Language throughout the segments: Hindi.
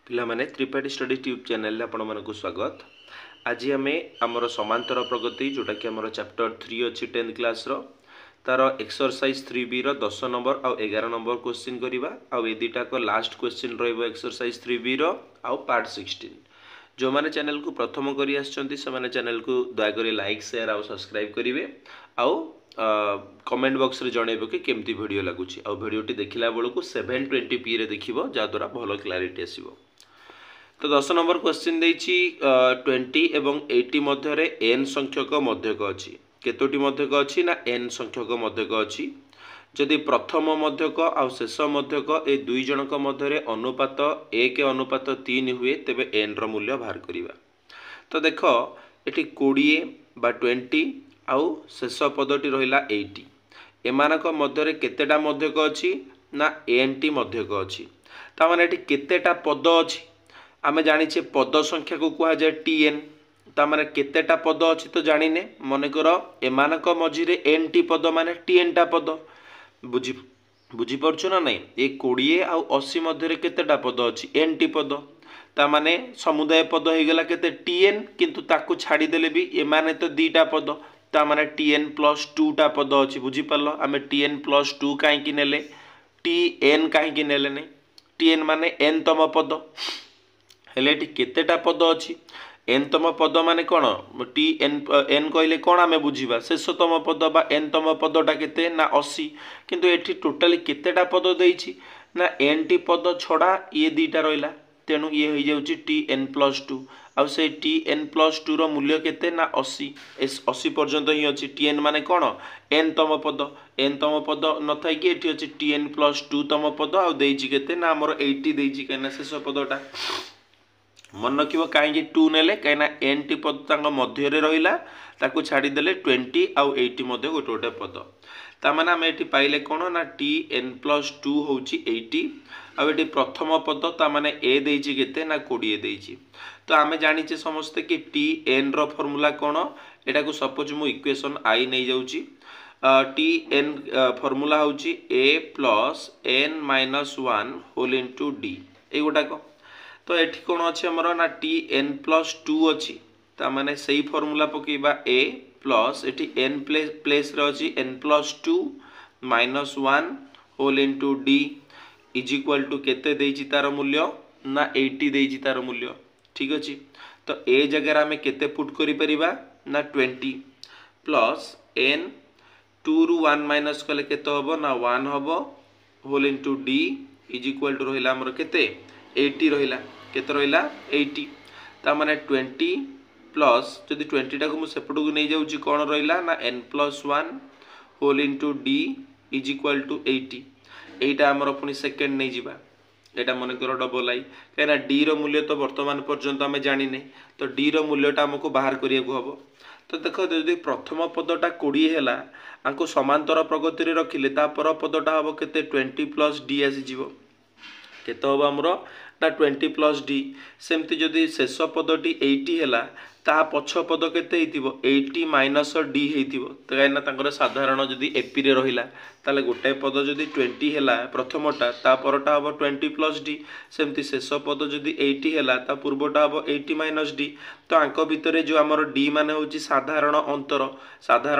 पिलामाने त्रिपाठी स्टडी ट्यूब चैनल आपण मानक स्वागत। आज आम आमर समांतर प्रगति जोटा कि आमर चैप्टर 3 अच्छी 10th क्लास तार एक्सरसाइज 3B रो 10 नंबर आउ 11 नंबर क्वेश्चन करवा आउ ए दुटाक लास्ट क्वेश्चन रहिबो एक्सरसाइज 3B रो आउ पार्ट 16। जो माने चैनल को प्रथम करी आछंती से माने चैनल को दया करी लाइक शेयर आउ सब्सक्राइब करिवे आउ कमेंट बॉक्स रे जणेबो कि केमती वीडियो लागुची आउ वीडियोटी देखिला बेलू 720p रे देखिबो जा द्वारा भलो क्लैरिटी आसीबो। तो 10 नंबर क्वेश्चन देछि 20 एवं 80 मध्य रे n संख्यक मध्यक अछि केतोटी मध्यक अछि ना n संख्यक मध्यक अछि जदि प्रथम मध्यक आउ शेष मध्यक ए दुई जनक मध्य रे अनुपात 1:3 हुए तेबे n रो मूल्य बाहर करिवा। तो देखो एठी 20 बा 20 आउ शेष पदटी रहिला 80 एमानक मध्य रे केतेटा मध्यक अछि ना n टी मध्यक अछि ता माने एठी केतेटा पद अछि आमे जानिछे पद संख्या को कहा जाय tn ता माने केतेटा पद अछि तो जानिने मने करो एमानक मझिरे n टी पद माने tn टा पद बुझी परछु ना नहीं ए 20 आउ 80 मध्य रे केतेटा पद अछि n टी पद ता माने समुदाय पद हे गेला केते tn किंतु ताकू छाडी देले भी एमाने तो दीटा पद ता माने tn + 2 टा पद अछि बुझी परलो आमे tn + 2 काहे कि नेले tn काहे कि नेले नै tn माने n तम पद हेले केतेटा पद अछि n तम पद माने कोन टी n कहले कोन आमे बुझीबा शेषतम पद बा n तम पदटा केते ना 80 किंतु एठी टोटली केतेटा पद देइछि ना n टी पद छडा ये दीटा रहिला तेनु ये होई जाउछि tn + 2 आ से tn + 2 रो मूल्य केते ना 80 80 पर्यंत ही अछि tn माने कोन n तम पद न थाई कि एठी अछि tn + 2 तम पद आ देइछि केते ना हमर 80 देइछि केना शेष पदटा मन रखिबो काहे 2 नेले काहेना n टी पद तांग मध्य रे रहिला ताकू छाडी देले 20 आउ 80 मध्य गोटे गोटे पद ता माने हम एठी पाइले कोन ना tn + 2 होउची 80 आ एठी प्रथम पद ता माने a देइची केते ना 20 देइची। तो आमे जानिचे समस्त कि tn रो फार्मूला कोन एटा को सपोज मु इक्वेशन i नै जाउची tn फार्मूला होउची a + n - 1 whole into d ए गोटा को तो एठी कोन अछि हमर ना tn + 2 अछि ता माने सही फार्मूला पकेबा a प्लस एठी n प्लेस रे अछि n + 2 - 1 whole into d is equal to केते देइछि तार मूल्य ना 80 देइछि तार मूल्य ठीक अछि। तो a जगह हमें केते पुट करि परिबा ना 20 प्लस n 2 रु 1 माइनस कले केते होबो ना 1 होबो whole into d is equal to रहिला हमर केते 80 रहिला केते रहिला 80 ता माने 20 प्लस जदि 20 टा को मु सेपट को नै जाउची कोन रहिला ना n + 1 whole into d is equal to 80 एटा हमर पुनी सेकंड नै जिबा एटा मन करो डबल आई कहना d रो मूल्य तो वर्तमान पर्यंत हमें जानि नै तो d रो मूल्यटा हमको बाहर करिया को हबो। तो देखो जदि प्रथम पदटा 20 हैला आंको समांतर प्रगति रे रखिले ता पर पदटा हबो केते 20 + d आसी जिवो केते हबो हमरो ना 20 + d सेमति जदि शेष पदटी 80 हैला ता पछ पद केते हेतिबो 80 - d हेतिबो त गायना तांकर साधारण जदि एपी रे रहिला ताले गोटे पद जदि 20 हैला प्रथमटा ता परटा हबो 20 + d सेमति शेष पद जदि 80 हैला ता पूर्वटा हबो 80 - d तो आंक भितरे जो हमर d माने होची साधारण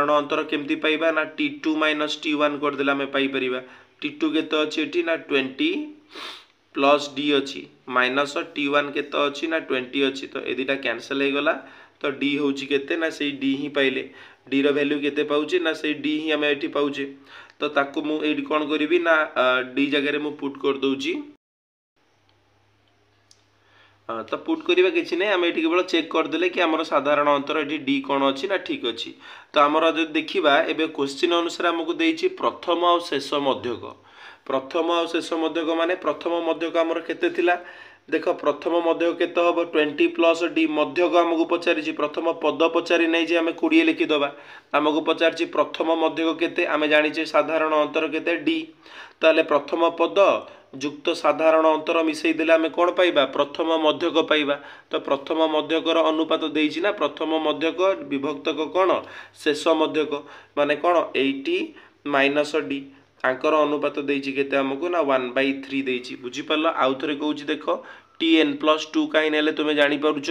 अंतर केमति पाइबा ना t2 - t1 कर देला में पाई परिबा t2 केते अछि एठी ना 20 प्लस d अछि माइनस t1 केते अछि ना 20 अछि तो ए दिटा कैंसिल हे गला तो d होउची केते ना सेही d ही पाइले d रो वैल्यू केते पाउची ना सेही d ही हमें एठी पाउचे तो ताकू मु एडी कोन करिवि ना d जगह रे मु पुट कर दोउची तो पुट करिबा किछि नै हम एठी केवल चेक कर देले कि हमर साधारण अंतर एठी d कोन अछि ना ठीक अछि। तो हमर जदि देखिबा एबे क्वेश्चन अनुसार हमकु देइछि प्रथम और शेष मध्यक प्रथम और शेष मध्यक माने प्रथम मध्यक हमर केते थिला देखो प्रथम मध्यक केते हबो 20 + d मध्यक हमकु पचारिछि प्रथम पद पचारि नै जे हमें 20 लिखि दबा हमकु पचारिछि प्रथम मध्यक केते हमें जानिछे साधारण अंतर केते d ताले प्रथम पद जुक्त साधारण अंतर मिसई देले हमें कोन पाइबा प्रथम मध्यक पाइबा। तो प्रथम मध्यकर अनुपात देइछि ना प्रथम मध्यक विभक्तक कोन शेष मध्यक माने कोन 80 - d आंकर अनुपात देइछि केते हमको ना 1/3 देइछि बुझी परलो आउ थरे कहूछि देखो tn+2 काई नेले तुमे जानि परुछ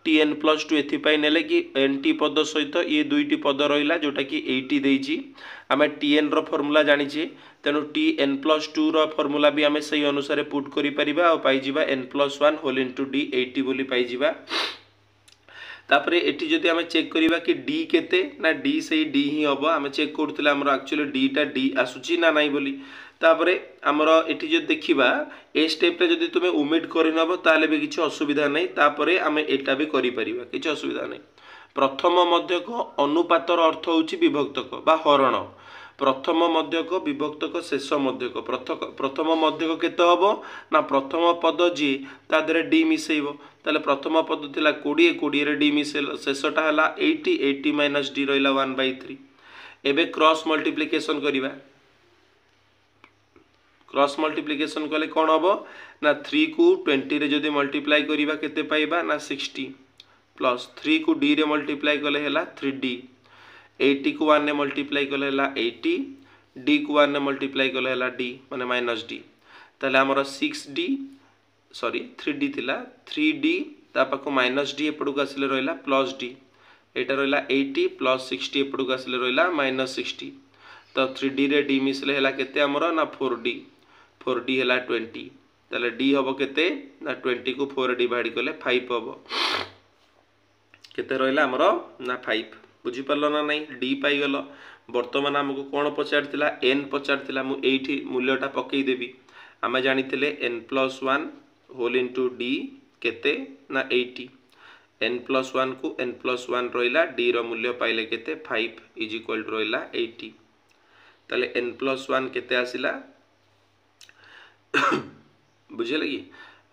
tn+2 एथि पाई नेले कि nt पद सहित ये दुईटी पद रहिला जोटा कि 80 देइछि आमे tn रो फार्मूला जानि छि तेनु tn+2 रो फार्मूला भी आमे सही अनुसार पुट करि परिबा आ पाई जिबा n+1 होल इनटू d 80 बोली पाई जिबा तापरे एठी जदि आमे चेक करिबा कि d केते ना d सही d ही हबो आमे चेक करथले हमर एक्चुअली d टा d आसुची ना नाही बोली तापरे हमर एठी जदि देखिबा ए स्टेप रे जदि तुमे उमिट करिनबो ताले भी किछ असुविधा नाही तापरे आमे एटा भी करि परिबा किछ असुविधा नाही प्रथम मध्यक अनुपातर अर्थ होची विभक्तक बा हरण प्रथम मध्यक विभक्तक शेष मध्यक प्रथम मध्यक केते हबो ना प्रथम पद जी ता देरे डी मिसेइबो ताले प्रथम पद थिला 20 20 रे डी मिसेल शेषटा हला 80 80 माइनस डी रहिला 1/3 एबे क्रॉस मल्टीप्लिकेशन करिबा क्रॉस मल्टीप्लिकेशन कले कोन हबो ना 3 को 20 रे जदी मल्टीप्लाई करिबा केते पाइबा ना 60 प्लस 3 को d रे मल्टीप्लाई कले हला 3d 80 को 1 ने मल्टीप्लाई कले हला 80 d को 1 ने मल्टीप्लाई कले हला d माने माइनस d ताले हमर 6d सॉरी 3d थिला 3d ता पाको माइनस d एपडू को आसिले रहला प्लस d एटा रहला 80 प्लस 60 एपडू को आसिले रहला माइनस 60 तो 3d रे d मिसले हला केते हमर ना 4d हला 20 ताले d हबो केते ना 20 को 4 डिवाइड करले 5 हबो केते रहला हमर ना 5 बुझी परलो ना नहीं d पाई गलो वर्तमान हमको कोन पचारतिला n पचारतिला मु एठी मूल्यटा पकई देबी आमे जानिथिले n+1 होल इनटू d केते ना 80 n+1 को n+1 रहिला d रो मूल्य पाइले केते 5 इज इक्वल टू रहिला 80 ताले n+1 केते आसिला बुझे लगी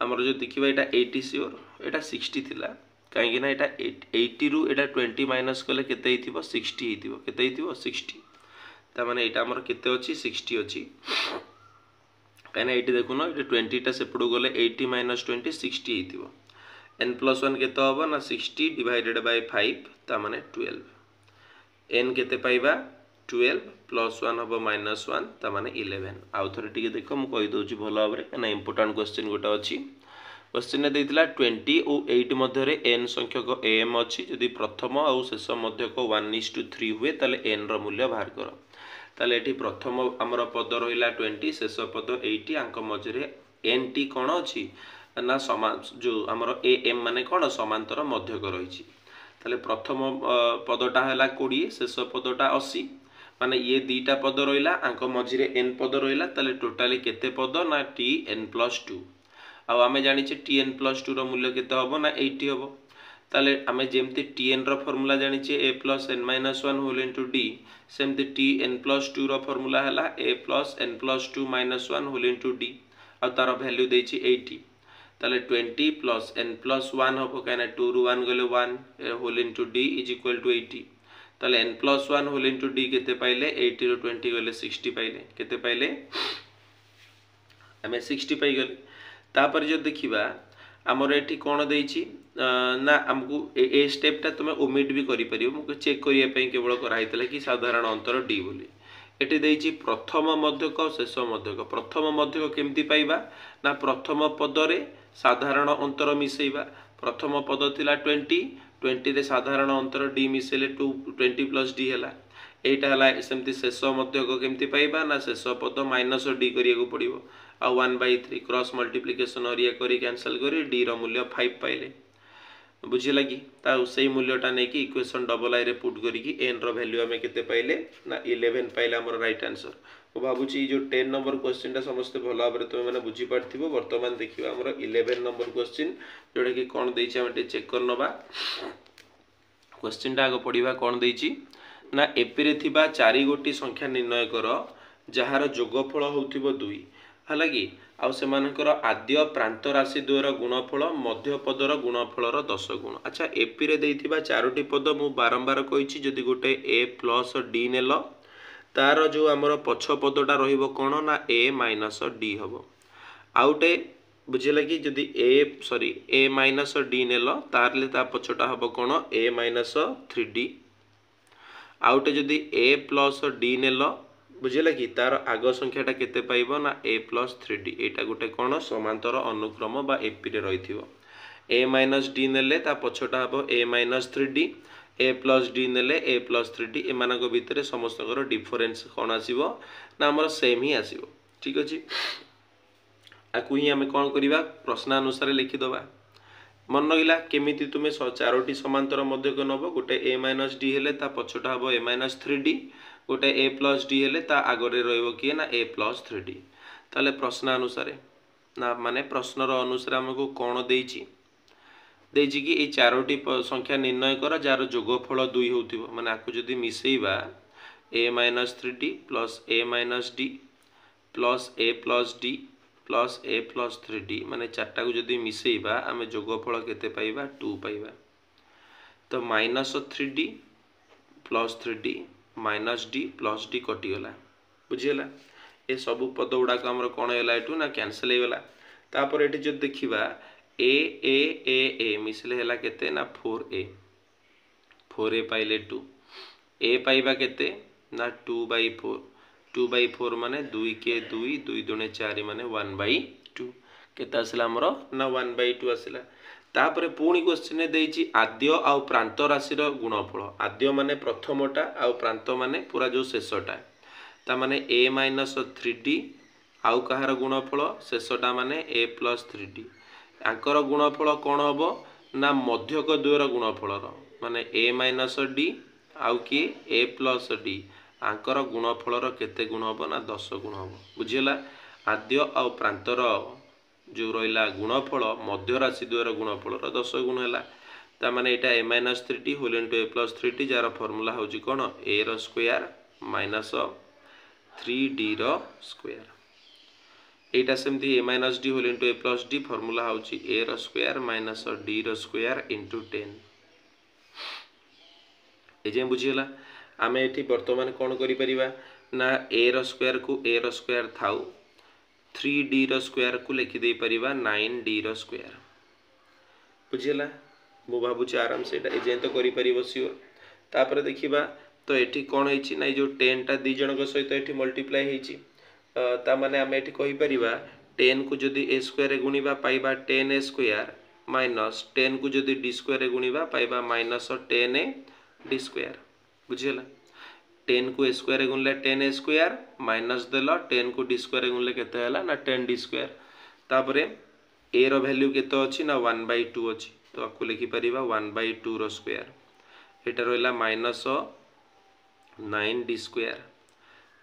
हमर जो देखिबा एटा 80 श्योर एटा 60 थिला काहे ना एटा 80 रु एटा 20 माइनस कले केते हिथिबो 60 हिथिबो केते हिथिबो 60 ता माने एटा हमर केते अछि 60 अछि काहे ना एटी देखुनो एटा 20 टा सेपडू गले 80 माइनस 20 60 हिथिबो n+1 केते होबो ना 60 डिवाइडेड बाय 5 ता माने 12 n केते पाइबा 12 प्लस 1 होबो माइनस 1 ता माने 11 आउ थरे टिके देखो मु कहि दोछि भलो आबरे ना इंपोर्टेंट क्वेश्चन गोटा अछि क्वेश्चन ने देइतला 20 और 8 मध्य रे n संख्यक am अछि यदि प्रथम और शेष मध्यक 1:3 हुए ताले n रो मूल्य बाहर करो ताले एठी प्रथम हमर पद रहिला 20 शेष पद 80 अंक मध्य रे n टी कोन अछि ना समान जो हमर am माने कोन समांतर मध्यक रहिछि ताले प्रथम पदटा हला 20 शेष पदटा 80 माने ये दीटा पद रहिला अंक मध्य रे n पद रहिला ताले टोटली केते पद ना tn+2 आउ आमे जानि छि tn+2 रो मूल्य केते हबो ना 80 हबो ताले आमे जेमति tn रो फार्मूला जानि छि a + n-1 whole into d सेमति tn+2 रो फार्मूला हला a + n+2 - 1 whole into d आ तार वैल्यू देइ छि 80 ताले 20 + n+1 हबो काना 2 रु 1 गले 1 whole into d is equal to 80 ताले n+1 होल इनटू d केते पाइले 80 रो 20 गले 60 पाइले केते पाइले आमे 60 पाइ गले तापर जो देखिबा हमर एठी कोन देइछि ना हमकु ए स्टेप ता तुमे ओमिट भी करि परियो मु चेक करिया पई केवल कराइतले कि साधारण अंतर d बोली एठी देइछि प्रथम मध्यक शेष मध्यक प्रथम मध्यक केमति पाइबा ना प्रथम पद रे साधारण अंतर मिसेइबा प्रथम पद थिला 20 रे साधारण अंतर d मिसेले 20 + d हला एटा हला सेमति शेष मध्यक केमति पाइबा ना शेष पद माइनस d करिया को पड़िबो आ 1/3 क्रॉस मल्टीप्लिकेशन हरिया करी कैंसिल करी d रो मूल्य 5 पाइले बुझी लगी ता सही मूल्यटा नै कि इक्वेशन डबल आई रे पुट करी कि n रो वैल्यू हमें केते पाइले ना 11 पाइले हमर राइट आंसर ओ भाबुची जो 10 नंबर क्वेश्चन ता समस्त भलो आबरे तुमे माने बुझी पारथिबो वर्तमान देखिबा हमर 11 नंबर क्वेश्चन जोडा कि कोन देइछि हम चेक करनबा क्वेश्चन टा आगो पढिबा कोन देइछि ना एपी रे थिबा 4 गोटी संख्या निर्णय करो जहार जोगफल होउथिबो 2 हालाकि आउ सेमानकर आद्य प्रांत राशि द्वयर गुणफल मध्य पदर गुणफलर 10 गुण अच्छा एपी रे देइथिबा चारोटी पद मु बारंबार कहिछि जदि गोटे a प्लस d नेल तार जो हमर पछ पदटा रहिबो कोन ना a माइनस d हबो आउटे बुझिला कि जदि a माइनस d नेल तारले ता पछटा हबो कोन a माइनस 3d आउटे जदि a प्लस d नेल बुझिला कि तार आग संख्याटा केते पाइबो ना a प्लस 3d एटा गोटे कोन समांतर अनुक्रम बा एपी रे रहिथिबो a माइनस d नेले ता पछटा हबो a minus 3d a plus d नेले a प्लस 3d एमानक भितरे समस्तकर डिफरेंस कोन आसीबो ना हमर सेम ही आसीबो ठीक अछि आकु ही हमें कोन करिबा प्रश्न अनुसार लिखि दबा मन रहिला केमिति तुमे चारोटी समांतर मध्य को नबो गोटे a माइनस d हेले ता पछटा हबो a माइनस 3d गोटे a प्लस d हेले ता आगरे रहइबो कि ना a प्लस 3d ताले प्रश्न अनुसार ना माने प्रश्नर अनुसार हमको कोन देइछि देइछि कि ए चारोटी संख्या निर्णय कर जार जोगफल 2 होतिबो माने आकु जदी मिसेइबा a minus 3d plus a minus d plus a plus d plus a plus 3d माने चारटा को जदी मिसेइबा आमे जोगफल केते पाइबा 2 पाइबा तो minus 3d plus 3d minus d plus d कटि गला बुझियला ए सब पद गुडा को हमर कोन हैला एटू ना कैंसिल हे गला तापर एटी जदी देखिबा a मिसले हैला केते ना 4a पाइले 2 a पाइबा केते ना 2/4 2/4 माने 2 के 2 2 दुने 4 माने 1/2 केते आसला हमरो ना 1/2 आसला तापरे पुणी क्वेश्चन देइछि आद्य आउ प्रांत राशि रो गुणफल आद्य माने प्रथमटा आउ प्रांत माने पूरा जो शेषटा ता माने a माइनस 3d आउ कहार गुणफल शेषटा माने a प्लस 3d आंकर गुणफल कोन हबो ना मध्यक द्वयर गुणफल रो माने a माइनस d आउ कि a प्लस d आंकर गुणफल रो केते गुण हबो ना 10 गुण हबो बुझियला आद्य आउ प्रांतर जो रहिला गुणफल मध्य राशि द्वयर गुणफल रो 10 गुण हैला ता माने एटा a minus 3d whole into a plus 3d जार फार्मूला होची कोन a रो स्क्वायर माइनस 3d रो स्क्वायर एटा सेमती a minus d whole into a plus d formula होची a रो स्क्वायर माइनस d रो स्क्वायर इनटू 10 ए जे बुझियला आमे एठी वर्तमान कोन करि परिबा ना a रो स्क्वायर को a रो स्क्वायर थाउ 3d रो स्क्वायर को लिखि दे परिबा 9d रो स्क्वायर बुझियला मु भाबुची आराम से एटा एजे तो करि परिबो सियोर तापर देखिबा तो एठी कोन हेछि ना जो 10 टा दी जन को सहित एठी मल्टीप्लाई हेछि ता माने आमे एठी कहि परिबा 10 को जदी a स्क्वायर रे गुणीबा पाइबा 10a स्क्वायर माइनस 10 को जदी d स्क्वायर रे गुणीबा पाइबा माइनस 10a d स्क्वायर बुझियला 10 को a स्क्वायर रे गुणले 10a स्क्वायर माइनस देलो 10 को d स्क्वायर रे गुणले केते हला ना 10d स्क्वायर तापरे a रो वैल्यू केते अछि ना 1/2 अछि तो आकु लिखि परिबा 1/2 रो स्क्वायर एटा रहला माइनस 9d स्क्वायर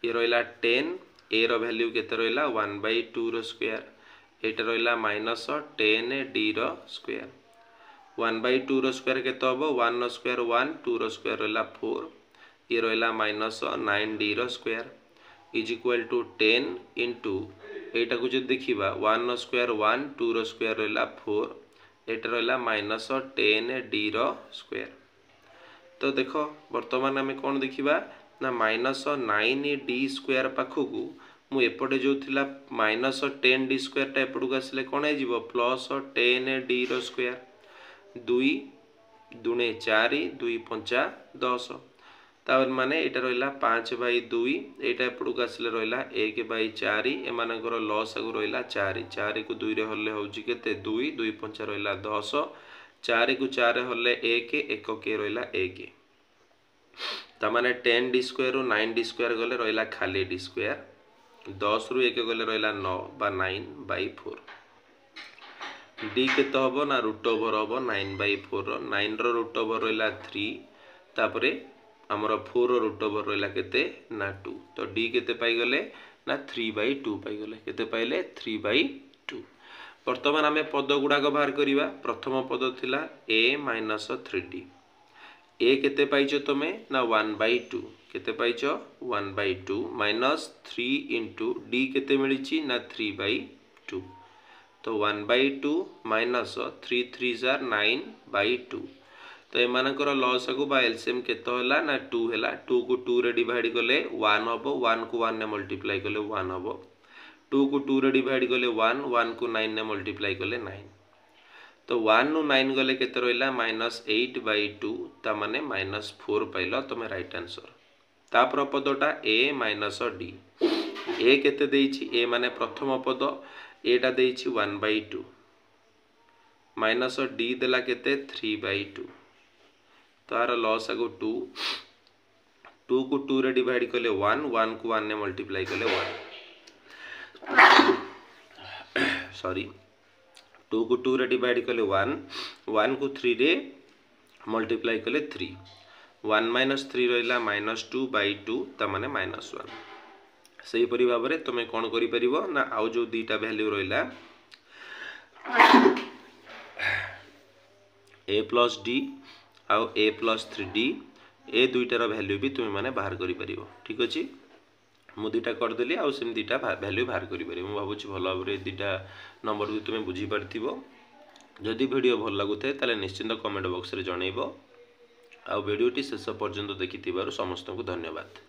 ये रहला 10 a रो वैल्यू केते रहला 1/2 रो स्क्वायर एटा रहला माइनस 10d रो स्क्वायर 1/2 रो स्क्वायर केते हबो 1 रो स्क्वायर 1 2 रो स्क्वायर रहला 4 ये रहला माइनस 9d रो square is equal to 10 into एटा को जे देखिबा 1 रो स्क्वायर 1 2 रो स्क्वायर रहला 4 एटा रहला माइनस 10d रो स्क्वायर तो देखो वर्तमान हमें कोन देखिबा ना माइनस 9d स्क्वायर पाखु को मु एपटे जो थिला माइनस 10d स्क्वायर टा एपटू आसले कोन हे जिवो प्लस 10d रो स्क्वायर 2 दुने 4 2 5 10 तावर माने एटा रहला 5/2 एटा एपटू आसले रहला 1/4 एमानकर लॉस आगु रहला 4 4 को 2 रे हल्ले होउची केते 2 2 5 रहला 10 4 को 4 हल्ले 1 1 के रहला 1 ता माने 10d square rho 9d square गले रहला खाली d स्क्वायर 10 रु 1 गले रहला 9 बा 9/4 d केते हबो ना रूट ओवर हबो 9/4 रो 9 रो रूट ओवर रहला 3 तापरे हमर 4 रो रूट ओवर रहला केते ना 2 तो d केते पाई गले ना 3/2 पाई गले केते पाइले 3/2 वर्तमान हमें पद गुडा को बाहर करिवा प्रथम पद थिला a माइनस 3d a केते पाइछो तमे ना 1/2 केते पाइछो 1/2 माइनस 3 इनटू d केते मिलिछि ना 3/2 तो 1/2 माइनस 3 3 जार 9/2 तो एमानकर लॉस को बा एलसीएम केते होला ना 2 हैला 2 को 2 रे डिवाइड करले 1 हबो 1 को 1 ने मल्टीप्लाई करले 1 हबो 2 को 2 रे डिवाइड करले 1 1 को 9 ने मल्टीप्लाई करले 9 तो 1 नु 9 गले केते रहला -8/2 ता माने -4 पाइलो तमे राइट आंसर तापर पदटा ए माइनस डी ए केते देइछि ए माने प्रथम पद एटा देइछि 1/2 माइनस डी देला केते 3/2 तार लॉस आगो 2 2 को 2 रे डिवाइड कले 1 1 को 1 ने मल्टीप्लाई कले 1 सॉरी 2 को 2 रे डिवाइड कले 1 1 को 3 रे मल्टीप्लाई कले 3 1 माइनस 3 रहिला -2/2 ता माने -1 सही परि भाव रे तुमे कोन करि परिबो ना आउ जो दीटा वैल्यू रहिला a प्लस डी आउ a प्लस 3d ए दुईटार वैल्यू भी तुम माने बाहर करि परिबो ठीक अछि मु दुईटा कर देली आउ सेम दुईटा वैल्यू बाहर करि परिबो मु भाबुछि भलो भाबरे दुईटा नंबर भी तुम बुझी परथिबो जदि वीडियो भल लागुथे ताले निश्चित कमेंट बॉक्स रे जणैबो आ वीडियोटी शेष पर्यंत देखिथिबारु समस्त को धन्यवाद।